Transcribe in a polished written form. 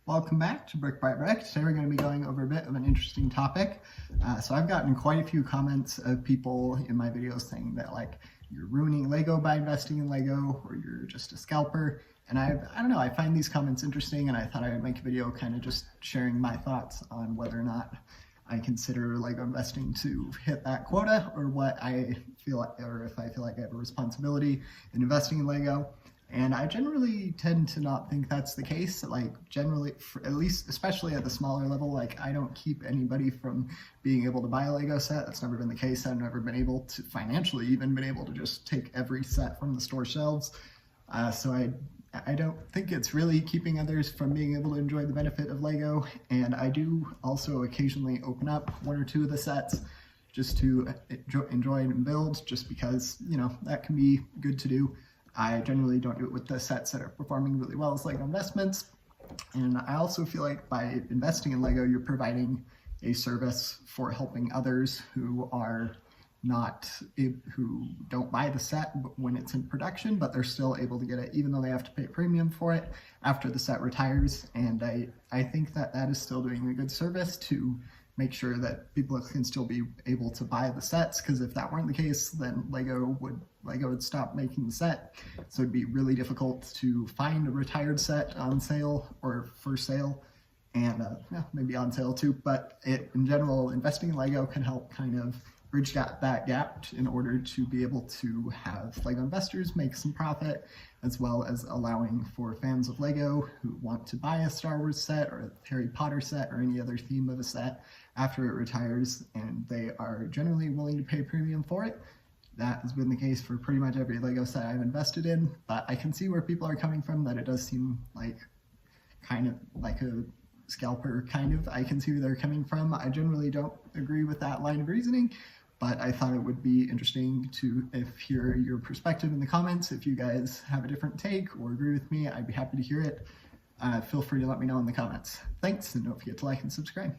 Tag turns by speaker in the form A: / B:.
A: Welcome back to Brick by Brick. Today we're going to be going over a bit of an interesting topic. So I've gotten quite a few comments of people in my videos saying that like you're ruining Lego by investing in Lego, or you're just a scalper. And I don't know, I find these comments interesting, and I thought I would make a video kind of just sharing my thoughts on whether or not I consider Lego investing to hit that quota, or what I feel like, or if I feel like I have a responsibility in investing in Lego. And I generally tend to not think that's the case. Like generally, at least, especially at the smaller level, like I don't keep anybody from being able to buy a Lego set. That's never been the case. I've never been able to financially even been able to just take every set from the store shelves. So I don't think it's really keeping others from being able to enjoy the benefit of Lego. And I do also occasionally open up one or two of the sets just to enjoy and build, just because, you know, that can be good to do. I generally don't do it with the sets that are performing really well as Lego investments. And I also feel like by investing in Lego, you're providing a service for helping others who are who don't buy the set when it's in production, but they're still able to get it even though they have to pay a premium for it after the set retires. And I think that that is still doing a good service to make sure that people can still be able to buy the sets, because if that weren't the case, then Lego would stop making the set. So it'd be really difficult to find a retired set on sale or for sale, and maybe on sale too. But in general, investing in Lego can help kind of bridge that gap in order to be able to have Lego investors make some profit, as well as allowing for fans of Lego who want to buy a Star Wars set or a Harry Potter set or any other theme of a set after it retires, and they are generally willing to pay premium for it. That has been the case for pretty much every Lego set I've invested in, but I can see where people are coming from, that it does seem like kind of like a scalper kind of. I can see where they're coming from. I generally don't agree with that line of reasoning, but I thought it would be interesting to hear your perspective in the comments. If you guys have a different take or agree with me, I'd be happy to hear it. Feel free to let me know in the comments. Thanks, and don't forget to like and subscribe.